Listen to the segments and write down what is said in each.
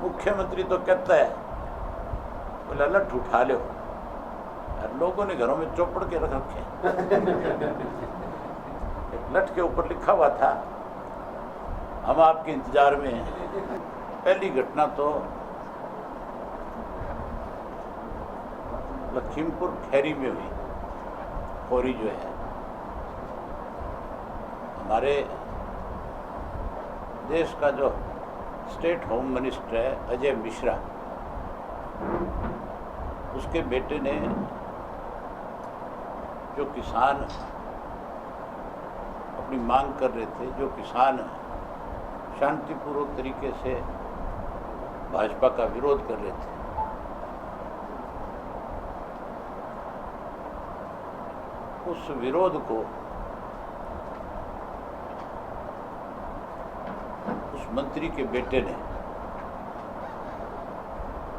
मुख्यमंत्री तो कहता है बोले लठ उठा लो, और लोगों ने घरों में चौपड़ के रख रखे। एक लठ के ऊपर लिखा हुआ था हम आपके इंतजार में हैं। पहली घटना तो लखीमपुर खैरी में हुई। खौरी जो है, हमारे देश का जो स्टेट होम मिनिस्टर है अजय मिश्रा, उसके बेटे ने जो किसान अपनी मांग कर रहे थे, जो किसान शांतिपूर्वक तरीके से भाजपा का विरोध कर रहे थे, उस विरोध को उस मंत्री के बेटे ने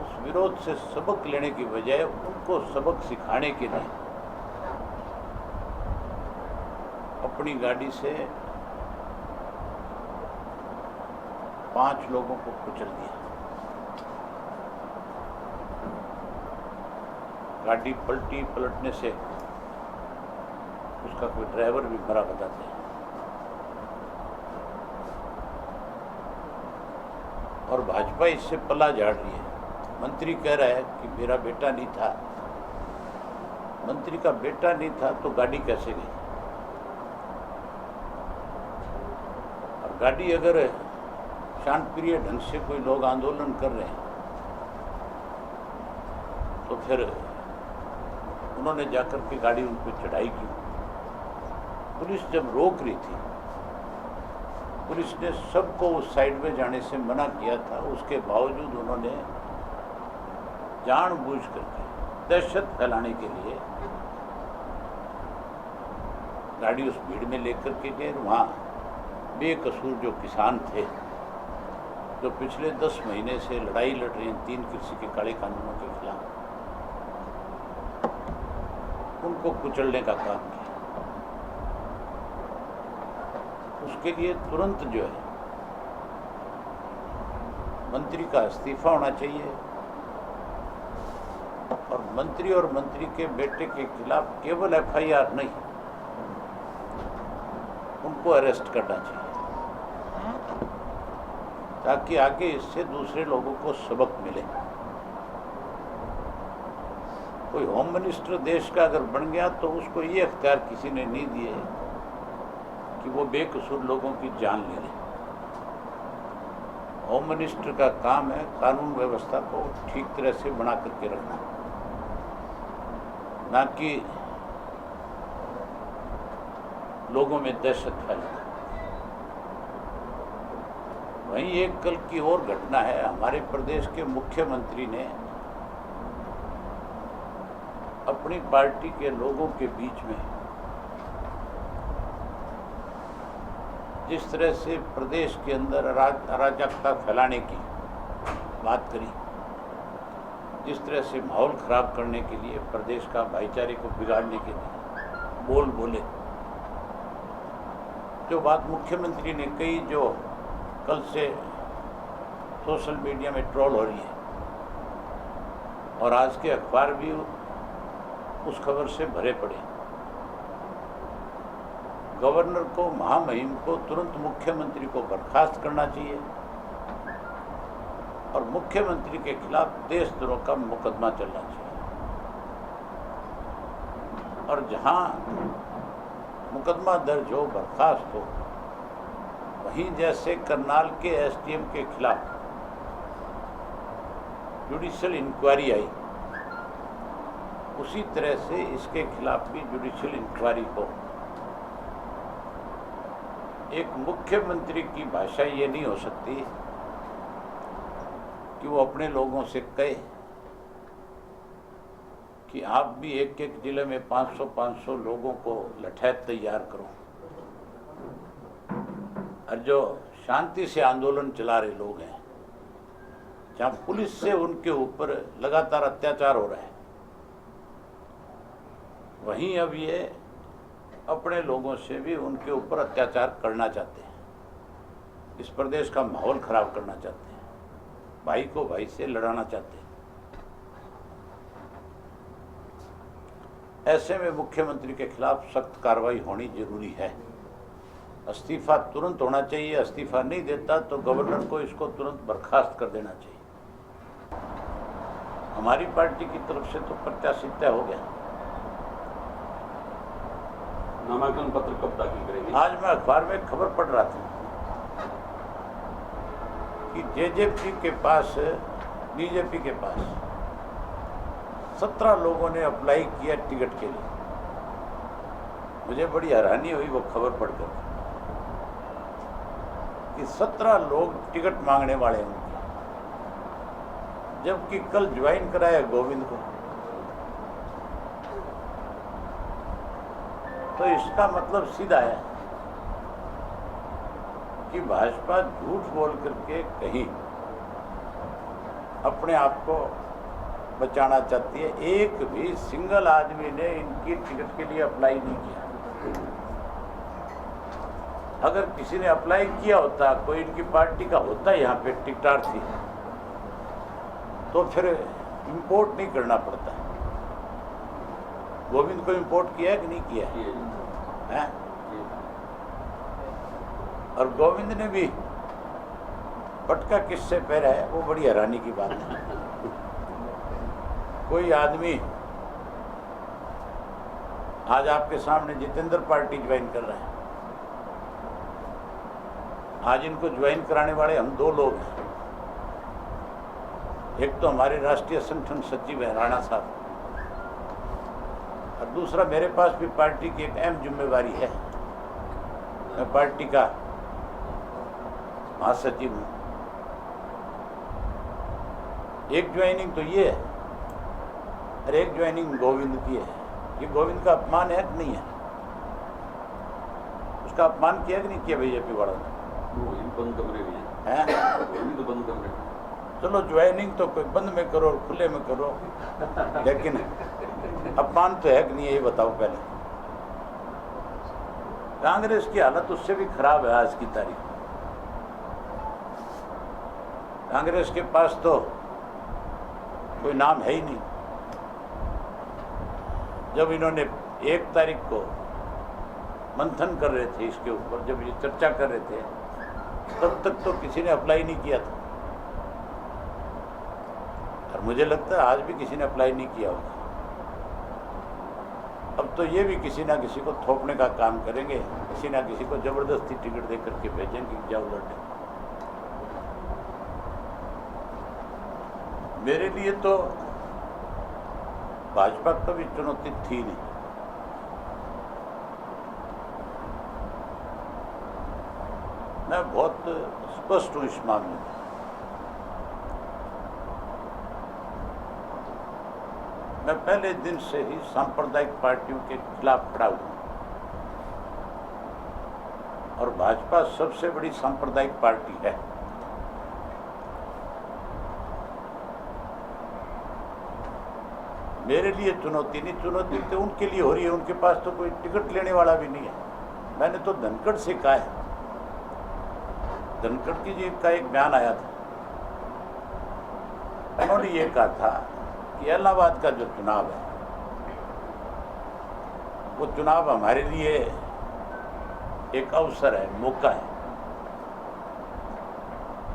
उस विरोध से सबक लेने की बजाय उनको सबक सिखाने के लिए अपनी गाड़ी से 5 लोगों को कुचल दिया। गाड़ी पलटी, पलटने से उसका कोई ड्राइवर भी मरा बताते हैं। और भाजपा इससे पला झाड़ रही है। मंत्री कह रहा है कि मेरा बेटा नहीं था। मंत्री का बेटा नहीं था तो गाड़ी कैसे गई? और गाड़ी अगर शांतप्रिय ढंग से कोई लोग आंदोलन कर रहे हैं तो फिर उन्होंने जाकर के गाड़ी उन पर चढ़ाई की। पुलिस जब रोक रही थी, पुलिस ने सबको उस साइड में जाने से मना किया था, उसके बावजूद उन्होंने जानबूझ करके दहशत फैलाने के लिए गाड़ी उस भीड़ में लेकर के गए। वहाँ बेकसूर जो किसान थे, जो पिछले 10 महीने से लड़ाई लड़ रहे हैं 3 कृषि के काले कानूनों के खिलाफ, उनको कुचलने का काम किया। उसके लिए तुरंत जो है मंत्री का इस्तीफा होना चाहिए और मंत्री के बेटे के खिलाफ केवल एफआईआर नहीं, उनको अरेस्ट करना चाहिए ताकि आगे इससे दूसरे लोगों को सबक मिले। कोई होम मिनिस्टर देश का अगर बन गया तो उसको ये अख्तियार किसी ने नहीं दिए कि वो बेकसूर लोगों की जान ले ले। होम मिनिस्टर का काम है कानून व्यवस्था को ठीक तरह से बना करके रखना, ना कि लोगों में दहशत फैलाना। वहीं एक कल की और घटना है, हमारे प्रदेश के मुख्यमंत्री ने अपनी पार्टी के लोगों के बीच में जिस तरह से प्रदेश के अंदर अराजकता फैलाने की बात करी, जिस तरह से माहौल खराब करने के लिए, प्रदेश का भाईचारे को बिगाड़ने के लिए बोले, जो बात मुख्यमंत्री ने कही, जो कल से सोशल मीडिया में ट्रोल हो रही है और आज के अखबार भी उस खबर से भरे पड़े। गवर्नर को, महामहिम को तुरंत मुख्यमंत्री को बर्खास्त करना चाहिए और मुख्यमंत्री के खिलाफ देशद्रोह का मुकदमा चलना चाहिए। और जहां मुकदमा दर्ज हो, बर्खास्त हो, वहीं जैसे करनाल के एसडीएम के खिलाफ जुडिशियल इंक्वायरी आई, उसी तरह से इसके खिलाफ भी जुडिशियल इंक्वायरी हो। एक मुख्यमंत्री की भाषा ये नहीं हो सकती कि वो अपने लोगों से कहे कि आप भी एक एक जिले में 500 लोगों को लठैत तैयार करो, और जो शांति से आंदोलन चला रहे लोग हैं, जहां पुलिस से उनके ऊपर लगातार अत्याचार हो रहा है, वहीं अब ये अपने लोगों से भी उनके ऊपर अत्याचार करना चाहते हैं, इस प्रदेश का माहौल खराब करना चाहते हैं। भाई को भाई से लड़ाना चाहते हैं। ऐसे में मुख्यमंत्री के खिलाफ सख्त कार्रवाई होनी जरूरी है। इस्तीफा तुरंत होना चाहिए। इस्तीफा नहीं देता तो गवर्नर को इसको तुरंत बर्खास्त कर देना चाहिए। हमारी पार्टी की तरफ से तो प्रत्याशी तय हो गया। नामांकन पत्र कब दाखिल करेंगे? आज मैं अखबार में खबर पढ़ रहा था कि जेजेपी के पास, बीजेपी के पास 17 लोगों ने अप्लाई किया टिकट के लिए। मुझे बड़ी हैरानी हुई वो खबर पढ़कर कि 17 लोग टिकट मांगने वाले हैं, जबकि कल ज्वाइन कराया गोविंद को। तो इसका मतलब सीधा है कि भाजपा झूठ बोल करके कहीं अपने आप को बचाना चाहती है। एक भी सिंगल आदमी ने इनकी टिकट के लिए अप्लाई नहीं किया। अगर किसी ने अप्लाई किया होता, कोई इनकी पार्टी का होता यहाँ पे टिकटार थी, तो फिर इंपोर्ट नहीं करना पड़ता। गोविंद को इंपोर्ट किया है कि नहीं किया है? और गोविंद ने भी पटका किससे पहना है, वो बड़ी हैरानी की बात है। कोई आदमी आज आपके सामने जितेंद्र पार्टी ज्वाइन कर रहा है। आज इनको ज्वाइन कराने वाले हम 2 लोग हैं। एक तो हमारे राष्ट्रीय संगठन सचिव है राणा साहब, और दूसरा मेरे पास भी पार्टी की एक अहम जिम्मेवारी है। मैं पार्टी का महासचिव हूँ। एक ज्वाइनिंग तो ये है और एक ज्वाइनिंग गोविंद की है। ये गोविंद का अपमान है कि नहीं है? उसका अपमान किया कि नहीं किया बीजेपी वालों ने? बंद कमरे भी हैं? तो बंद कमरे। चलो ज्वाइनिंग तो कोई बंद में करो और खुले में करो, लेकिन अपमान तो है कि नहीं, ये बताओ पहले। कांग्रेस की हालत उससे भी खराब है आज की तारीख। कांग्रेस के पास तो कोई नाम है ही नहीं। जब इन्होंने 1 तारीख को मंथन कर रहे थे इसके ऊपर, जब ये चर्चा कर रहे थे, तब तक तो किसी ने अप्लाई नहीं किया था। और मुझे लगता है आज भी किसी ने अप्लाई नहीं किया होगा। अब तो ये भी किसी ना किसी को थोपने का काम करेंगे, किसी ना किसी को जबरदस्ती टिकट दे करके भेजेंगे कि जाओ लड़ने। मेरे लिए तो भाजपा कभी चुनौती थी नहीं। मैं बहुत स्पष्ट हूं इस मामले में। मैं पहले दिन से ही सांप्रदायिक पार्टियों के खिलाफ खड़ा हूं, और भाजपा सबसे बड़ी सांप्रदायिक पार्टी है। मेरे लिए चुनौती नहीं, चुनौती तो उनके लिए हो रही है। उनके पास तो कोई टिकट लेने वाला भी नहीं है। मैंने तो धनखड़ से कहा है, धनखड़ जी का एक बयान आया था, उन्होंने ये कहा था कि इलाहाबाद का जो चुनाव है, वो चुनाव हमारे लिए एक अवसर है, मौका है।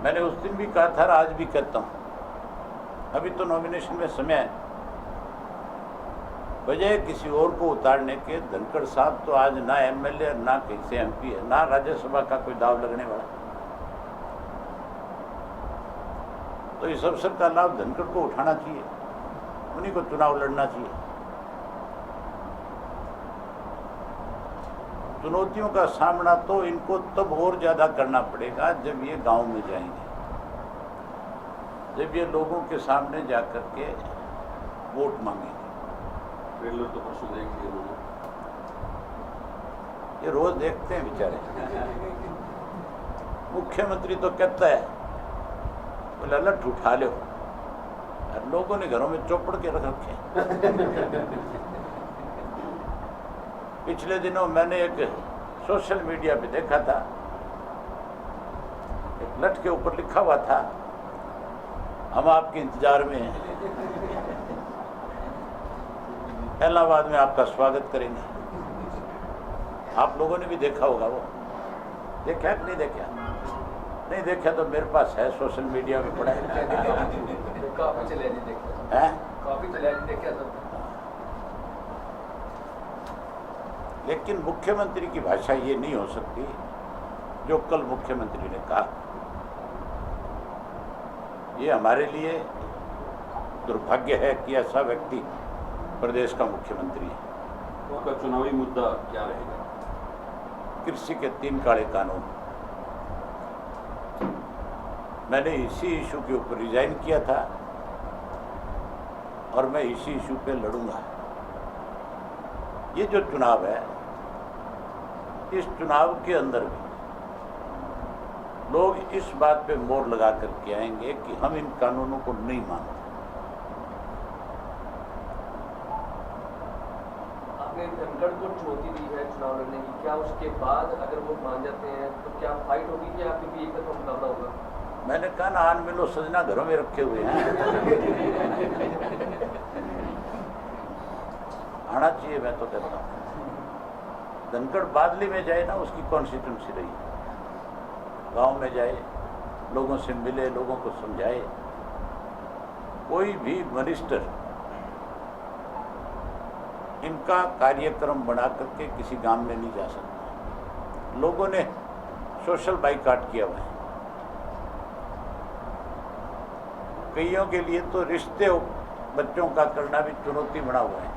मैंने उस दिन भी कहा था और आज भी कहता हूँ, अभी तो नॉमिनेशन में समय है। बजाय किसी और को उतारने के, धनखड़ साहब तो आज ना एमएलए ना कहीं से एमपी है, ना राज्यसभा का कोई दाव लगने वाला। तो इस अवसर का लाभ धनखड़ को उठाना चाहिए, उन्हीं को चुनाव लड़ना चाहिए। चुनौतियों का सामना तो इनको तब और ज्यादा करना पड़ेगा जब ये गांव में जाएंगे, जब ये लोगों के सामने जाकर के वोट मांगेंगे। ट्रेलर तो परसों देख लिया उन्होंने। ये रोज देखते हैं बेचारे। मुख्यमंत्री तो कहता है बोले लठ उठा लो, और लोगों ने घरों में चौपड़ के रख रखे। पिछले दिनों मैंने एक सोशल मीडिया पे देखा था, एक लठ के ऊपर लिखा हुआ था हम आपके इंतजार में हैं। इलाहाबाद में आपका स्वागत करेंगे। आप लोगों ने भी देखा होगा, वो देखा कि नहीं देखा? नहीं देखा तो मेरे पास है, सोशल मीडिया में पड़ा है। काफी चले नहीं देखा हैं? काफी चले नहीं देखा सब। लेकिन मुख्यमंत्री की भाषा ये नहीं हो सकती जो कल मुख्यमंत्री ने कहा। ये हमारे लिए दुर्भाग्य है कि ऐसा व्यक्ति प्रदेश का मुख्यमंत्री है। तो आपका चुनावी मुद्दा क्या रहेगा? कृषि के 3 काले कानून। मैंने इसी इशू के ऊपर रिजाइन किया था और मैं इसी इशू पे लड़ूंगा। ये जो चुनाव है, इस चुनाव के अंदर भी लोग इस बात पे मोहर लगा करके आएंगे कि हम इन कानूनों को नहीं मानते। आपने धनखड़ को चुनौती दी है चुनाव लड़ने की, क्या उसके बाद अगर वो मान जाते हैं तो क्या फाइट होगी कि आपकी एक तरफा मुकाबला होगा? मैंने कहा ना, आन मिलो सजना घरों में रखे हुए हैं। आना चाहिए, मैं तो कहता हूँ। धनखड़ बादली में जाए ना, उसकी कॉन्स्टिट्यूंसी रही, गांव में जाए, लोगों से मिले, लोगों को समझाए। कोई भी मिनिस्टर इनका कार्यक्रम बना करके किसी गांव में नहीं जा सकता। लोगों ने सोशल बाइकाट किया हुआ है। कईयों के लिए तो रिश्ते बच्चों का करना भी चुनौती बना हुआ है।